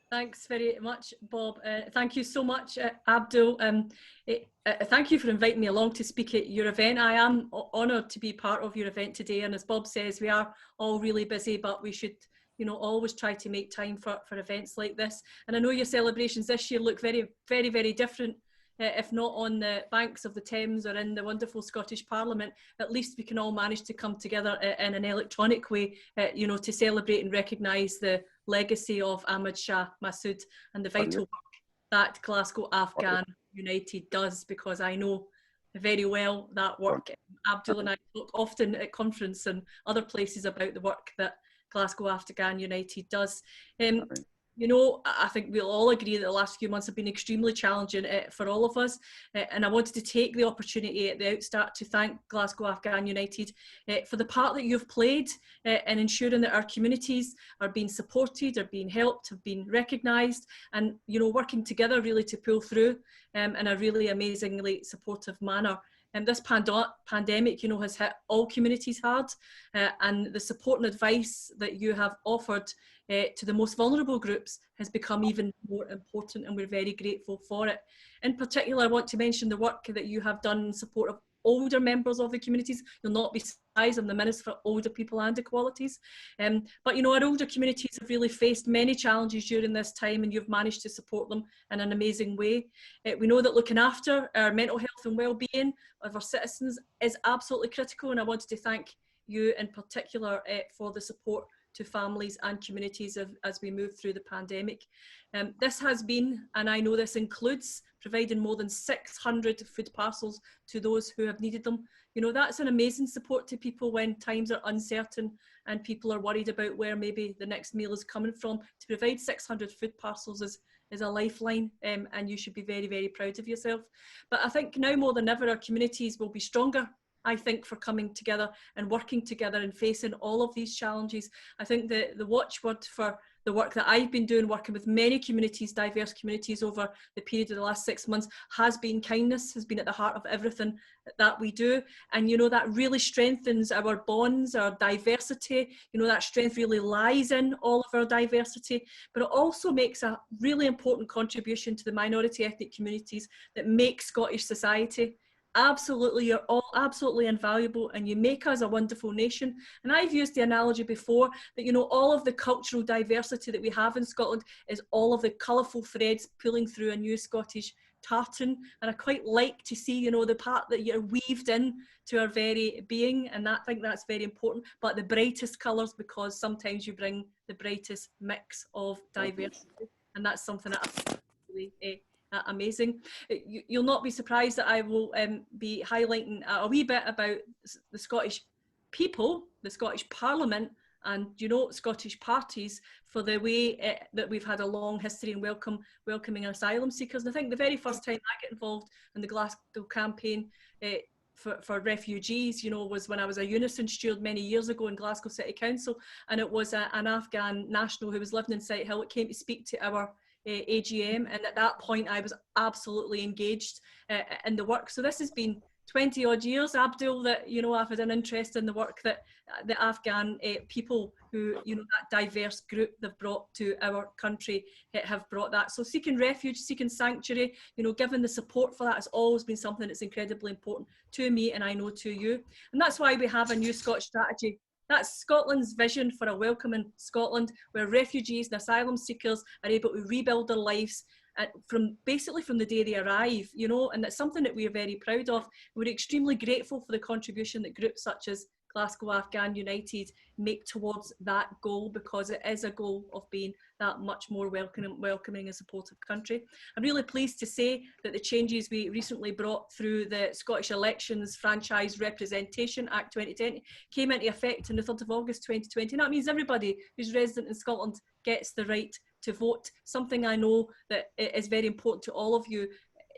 Thanks very much, Bob. Thank you so much, Abdul. Thank you for inviting me along to speak at your event. I am honoured to be part of your event today. And as Bob says, we are all really busy, but we should, always try to make time for events like this. And I know your celebrations this year look very, very, very different. If not on the banks of the Thames or in the wonderful Scottish Parliament, at least we can all manage to come together in an electronic way, to celebrate and recognise the legacy of Ahmad Shah Masoud and the vital work that Glasgow Afghan United does, because I know very well that work. Abdul and I talk often at conference and other places about the work that Glasgow Afghan United does. I think we'll all agree that the last few months have been extremely challenging for all of us. And I wanted to take the opportunity at the outstart to thank Glasgow Afghan United for the part that you've played in ensuring that our communities are being supported, are being helped, have been recognised, and, working together really to pull through in a really amazingly supportive manner. And this pandemic, has hit all communities hard, and the support and advice that you have offered to the most vulnerable groups has become even more important, and we're very grateful for it. In particular, I want to mention the work that you have done in support of older members of the communities. You'll not be surprised, I'm the Minister for Older People and Equalities. But our older communities have really faced many challenges during this time, and you've managed to support them in an amazing way. We know that looking after our mental health and well-being of our citizens is absolutely critical, and I wanted to thank you in particular for the support to families and communities as we move through the pandemic. This has been, and I know this includes, providing more than 600 food parcels to those who have needed them. That's an amazing support to people when times are uncertain and people are worried about where maybe the next meal is coming from. To provide 600 food parcels is a lifeline, and you should be very, very proud of yourself. But I think now more than ever, our communities will be stronger, I think, for coming together and working together and facing all of these challenges. I think the watchword for the work that I've been doing, working with many communities, diverse communities over the period of the last 6 months, has been kindness, has been at the heart of everything that we do. And that really strengthens our bonds, our diversity. That strength really lies in all of our diversity, but it also makes a really important contribution to the minority ethnic communities that make Scottish society. Absolutely, you're all absolutely invaluable, and you make us a wonderful nation. And I've used the analogy before that, all of the cultural diversity that we have in Scotland is all of the colourful threads pulling through a new Scottish tartan. And I quite like to see, the part that you're weaved in to our very being, and I think that's very important. But the brightest colours, because sometimes you bring the brightest mix of diversity, and that's something that I really amazing. You'll not be surprised that I will be highlighting a wee bit about the Scottish people, the Scottish Parliament, and Scottish parties for the way that we've had a long history in welcoming asylum seekers. And I think the very first time I got involved in the Glasgow campaign for refugees, was when I was a Unison steward many years ago in Glasgow City Council, and it was an Afghan national who was living in Sighthill that came to speak to our AGM, and at that point I was absolutely engaged in the work. So this has been 20 odd years, Abdul, that I've had an interest in the work that the Afghan people who that diverse group they've brought to our country have brought that. So seeking refuge, seeking sanctuary, given the support for that has always been something that's incredibly important to me, and I know to you. And that's why we have a new Scottish strategy. That's Scotland's vision for a welcoming Scotland, where refugees and asylum seekers are able to rebuild their lives from the day they arrive, and that's something that we are very proud of. We're extremely grateful for the contribution that groups such as Glasgow Afghan United make towards that goal, because it is a goal of being that much more welcoming and supportive country. I'm really pleased to say that the changes we recently brought through the Scottish Elections Franchise Representation Act 2020 came into effect on the 3rd of August 2020. And that means everybody who's resident in Scotland gets the right to vote, something I know that is very important to all of you.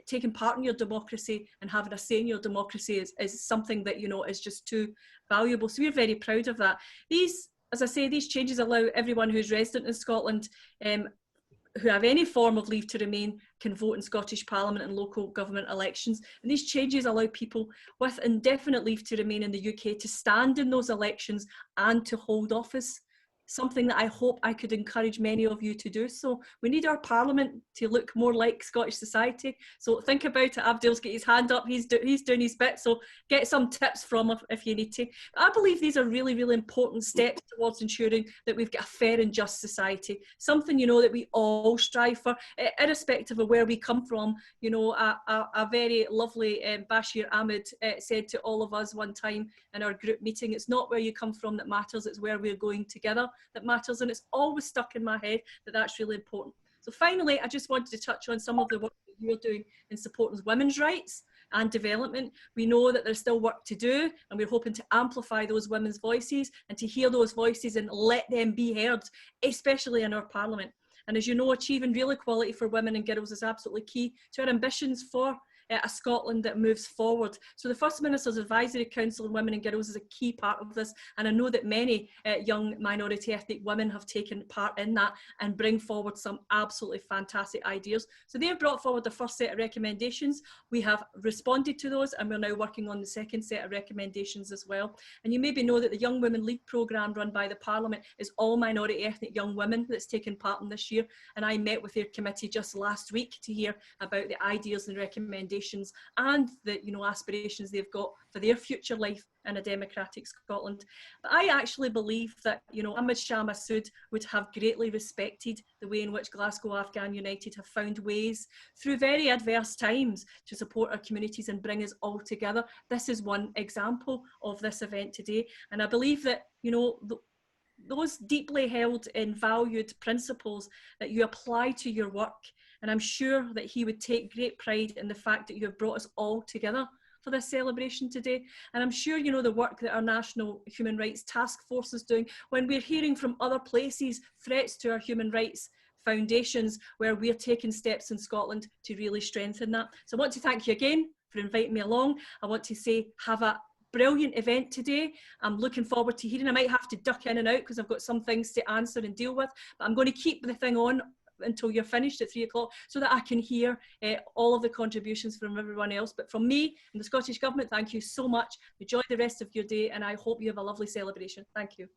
Taking part in your democracy and having a say in your democracy is something that is just too valuable. So we're very proud of that. These, as I say, these changes allow everyone who's resident in Scotland who have any form of leave to remain can vote in Scottish Parliament and local government elections. And these changes allow people with indefinite leave to remain in the UK to stand in those elections and to hold office. something that I hope I could encourage many of you to do. So we need our Parliament to look more like Scottish society. So think about it. Abdul's got his hand up. He's doing his bit. So get some tips from him if you need to. I believe these are really, really important steps towards ensuring that we've got a fair and just society. Something, you know, that we all strive for, irrespective of where we come from. You know, a very lovely Bashir Ahmad said to all of us one time in our group meeting, it's not where you come from that matters, it's where we're going together that matters. And it's always stuck in my head that that's really important. So finally, I just wanted to touch on some of the work that you're doing in supporting women's rights and development. We know that there's still work to do, and we're hoping to amplify those women's voices and to hear those voices and let them be heard, especially in our Parliament. And as you know, achieving real equality for women and girls is absolutely key to our ambitions for a Scotland that moves forward. So the First Minister's Advisory Council on Women and Girls is a key part of this, and I know that many young minority ethnic women have taken part in that and bring forward some absolutely fantastic ideas. So they have brought forward the first set of recommendations. We have responded to those, and we're now working on the second set of recommendations as well. And you maybe know that the Young Women Lead programme run by the Parliament is all minority ethnic young women that's taken part in this year, and I met with their committee just last week to hear about the ideas and recommendations and the, you know, aspirations they've got for their future life in a democratic Scotland. But I actually believe that, you know, Ahmad Shah Masoud would have greatly respected the way in which Glasgow Afghan United have found ways through very adverse times to support our communities and bring us all together. This is one example of this event today, and I believe that, you know, those deeply held and valued principles that you apply to your work. And I'm sure that he would take great pride in the fact that you have brought us all together for this celebration today. And I'm sure you know the work that our National Human Rights Task Force is doing when we're hearing from other places threats to our human rights foundations, where we're taking steps in Scotland to really strengthen that. So I want to thank you again for inviting me along. I want to say have a brilliant event today. I'm looking forward to hearing. I might have to duck in and out because I've got some things to answer and deal with, but I'm going to keep the thing on until you're finished at 3 o'clock so that I can hear all of the contributions from everyone else. But from me and the Scottish Government, thank you so much. Enjoy the rest of your day, and I hope you have a lovely celebration. Thank you.